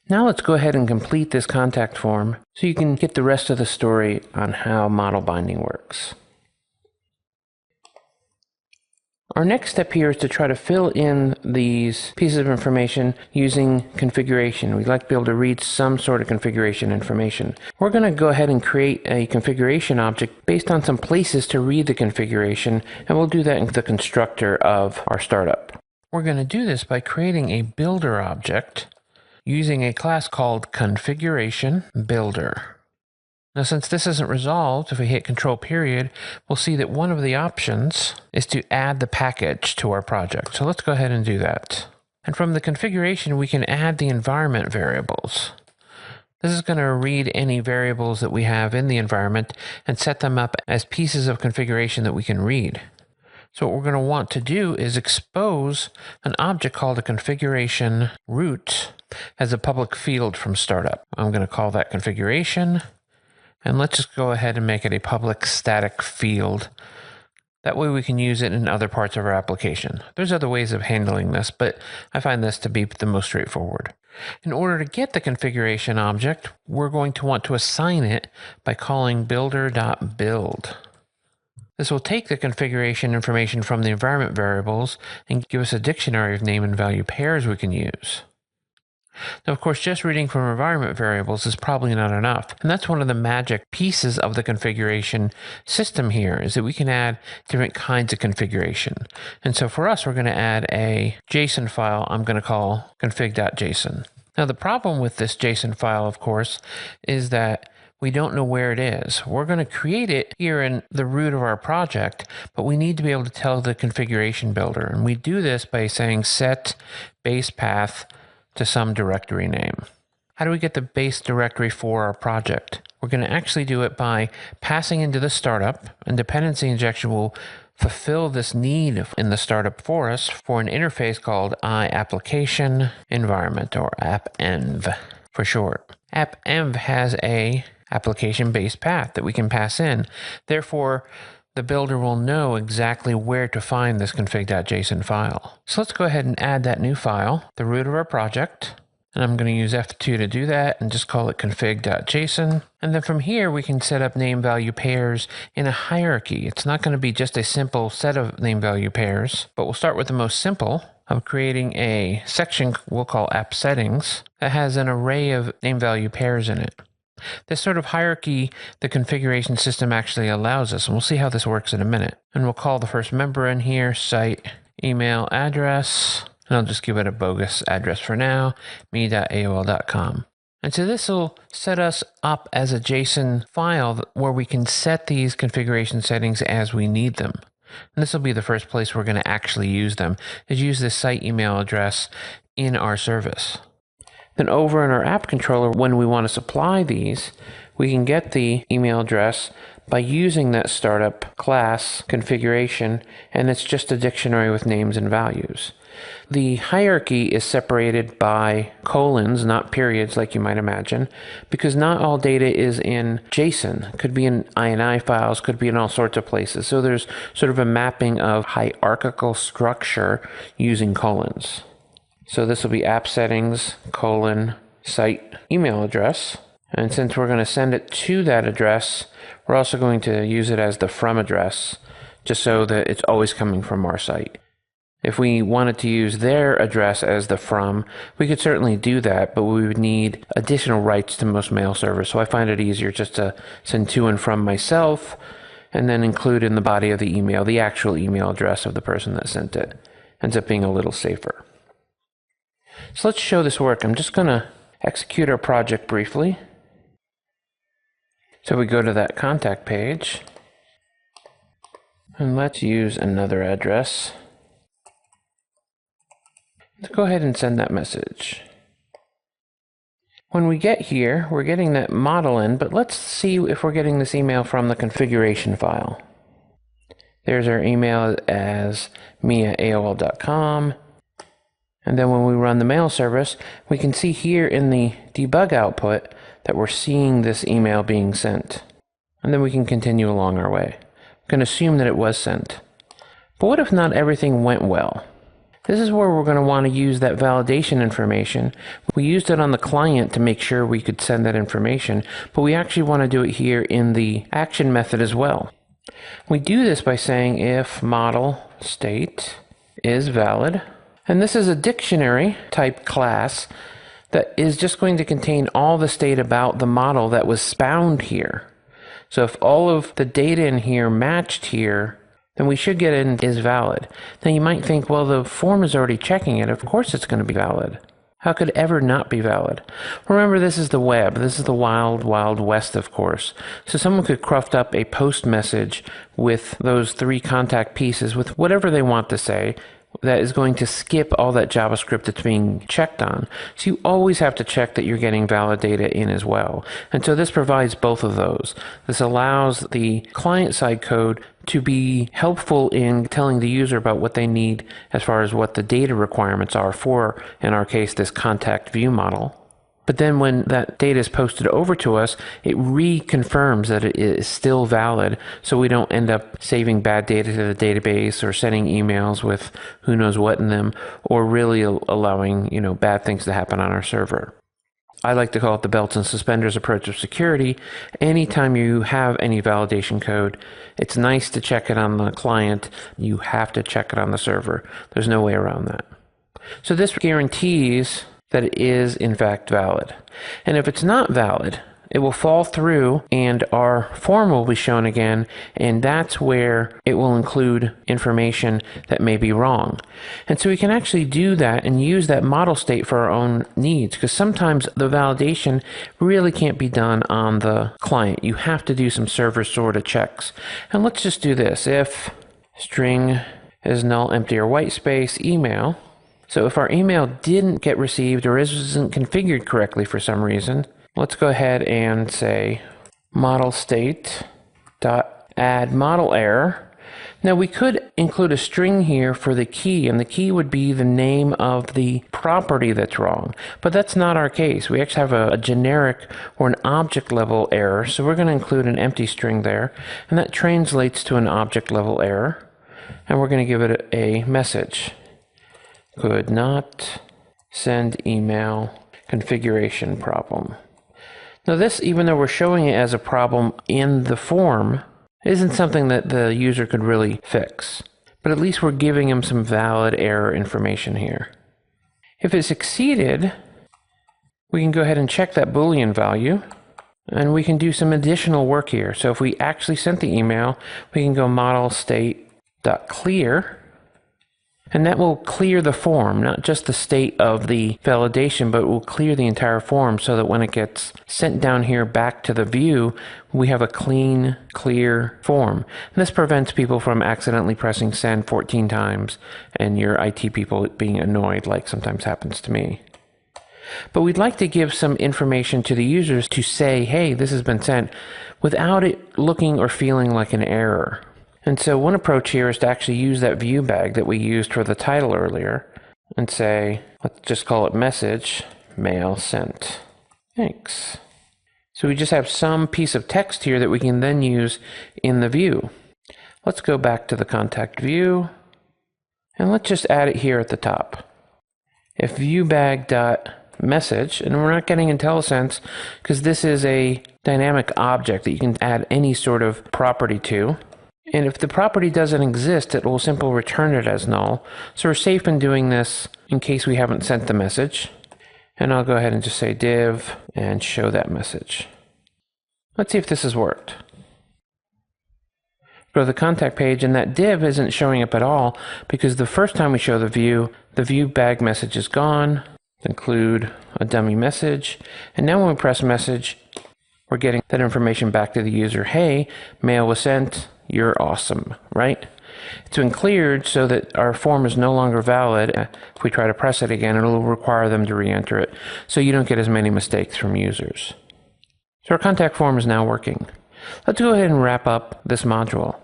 Now let's go ahead and complete this contact form so you can get the rest of the story on how model binding works. Our next step here is to try to fill in these pieces of information using configuration. We'd like to be able to read some sort of configuration information. We're going to go ahead and create a configuration object based on some places to read the configuration, and we'll do that in the constructor of our startup. We're going to do this by creating a builder object using a class called configuration builder. Now, since this isn't resolved, if we hit Control period, we'll see that one of the options is to add the package to our project. So let's go ahead and do that. And from the configuration, we can add the environment variables. This is going to read any variables that we have in the environment and set them up as pieces of configuration that we can read. So what we're going to want to do is expose an object called a configuration root as a public field from startup. I'm going to call that configuration. And let's just go ahead and make it a public static field. That way we can use it in other parts of our application. There's other ways of handling this, but I find this to be the most straightforward. In order to get the configuration object, we're going to want to assign it by calling builder.build. This will take the configuration information from the environment variables and give us a dictionary of name and value pairs we can use. Now, of course, just reading from environment variables is probably not enough. And that's one of the magic pieces of the configuration system here, is that we can add different kinds of configuration. And so for us, we're going to add a JSON file I'm going to call config.json. Now, the problem with this JSON file, of course, is that we don't know where it is. We're going to create it here in the root of our project, but we need to be able to tell the configuration builder. And we do this by saying set base path to some directory name. How do we get the base directory for our project? We're going to actually do it by passing into the startup, and dependency injection will fulfill this need in the startup for us for an interface called iApplication Environment, or AppEnv for short. AppEnv has a application base path that we can pass in. Therefore, the builder will know exactly where to find this config.json file. So let's go ahead and add that new file, the root of our project. And I'm going to use F2 to do that and just call it config.json. And then from here, we can set up name value pairs in a hierarchy. It's not going to be just a simple set of name value pairs, but we'll start with the most simple of creating a section we'll call app settings that has an array of name value pairs in it. This sort of hierarchy the configuration system actually allows us, and we'll see how this works in a minute. And we'll call the first member in here site email address, and I'll just give it a bogus address for now, me.aol.com. And so this will set us up as a JSON file where we can set these configuration settings as we need them. And this will be the first place we're going to actually use them, is use this site email address in our service. Then over in our app controller, when we want to supply these, we can get the email address by using that startup class configuration, and it's just a dictionary with names and values. The hierarchy is separated by colons, not periods like you might imagine, because not all data is in JSON. Could be in INI files, could be in all sorts of places. So there's sort of a mapping of hierarchical structure using colons. So this will be app settings, site email address. And since we're going to send it to that address, we're also going to use it as the from address, just so that it's always coming from our site. If we wanted to use their address as the from, we could certainly do that, but we would need additional rights to most mail servers. So I find it easier just to send to and from myself, and then include in the body of the email the actual email address of the person that sent it. Ends up being a little safer. So let's show this work. I'm just going to execute our project briefly. So we go to that contact page, and let's use another address. Let's go ahead and send that message. When we get here, we're getting that model in, but let's see if we're getting this email from the configuration file. There's our email as me@aol.com. And then when we run the mail service, we can see here in the debug output that we're seeing this email being sent. And then we can continue along our way. We can assume that it was sent. But what if not everything went well? This is where we're going to want to use that validation information. We used it on the client to make sure we could send that information, but we actually want to do it here in the action method as well. We do this by saying if model state is valid, and this is a dictionary type class that is just going to contain all the state about the model that was bound here. So if all of the data in here matched here, then we should get in is valid. Now you might think, well, the form is already checking it. Of course it's going to be valid. How could it ever not be valid? Remember, this is the web. This is the wild, wild west, of course. So someone could craft up a post message with those 3 contact pieces with whatever they want to say that is going to skip all that JavaScript that's being checked on. So you always have to check that you're getting valid data in as well. And so this provides both of those. This allows the client-side code to be helpful in telling the user about what they need as far as what the data requirements are for, in our case, this contact view model. But then when that data is posted over to us, it reconfirms that it is still valid, so we don't end up saving bad data to the database or sending emails with who knows what in them, or really allowing, bad things to happen on our server. I like to call it the belts and suspenders approach of security. Anytime you have any validation code, it's nice to check it on the client. You have to check it on the server. There's no way around that. So this guarantees that it is in fact valid. And if it's not valid, it will fall through and our form will be shown again, and that's where it will include information that may be wrong. And so we can actually do that and use that model state for our own needs, because sometimes the validation really can't be done on the client. You have to do some server sort of checks. And let's just do this. If string is null, empty, or white space email. So if our email didn't get received or isn't configured correctly for some reason, let's go ahead and say model state dot add model error. Now we could include a string here for the key, and the key would be the name of the property that's wrong. But that's not our case. We actually have a generic or an object level error, so we're going to include an empty string there, and that translates to an object level error, and we're going to give it a message. Could not send email, configuration problem. Now this, even though we're showing it as a problem in the form, isn't something that the user could really fix. But at least we're giving him some valid error information here. If it succeeded, we can go ahead and check that Boolean value, and we can do some additional work here. So if we actually sent the email, we can go model state.clear. And that will clear the form, not just the state of the validation, but it will clear the entire form so that when it gets sent down here back to the view, we have a clean, clear form. And this prevents people from accidentally pressing send 14 times and your IT people being annoyed, like sometimes happens to me. But we'd like to give some information to the users to say, hey, this has been sent, without it looking or feeling like an error. And so one approach here is to actually use that view bag that we used for the title earlier and say, let's just call it message, mail sent. Thanks. So we just have some piece of text here that we can then use in the view. Let's go back to the contact view, and let's just add it here at the top. If viewbag.message, and we're not getting IntelliSense because this is a dynamic object that you can add any sort of property to. And if the property doesn't exist, it will simply return it as null. So we're safe in doing this in case we haven't sent the message. And I'll go ahead and just say div and show that message. Let's see if this has worked. Go to the contact page, and that div isn't showing up at all because the first time we show the view bag message is gone. Include a dummy message. And now when we press message, we're getting that information back to the user. Hey, mail was sent. You're awesome, right? It's been cleared so that our form is no longer valid. If we try to press it again, it'll require them to re-enter it, so you don't get as many mistakes from users. So our contact form is now working. Let's go ahead and wrap up this module.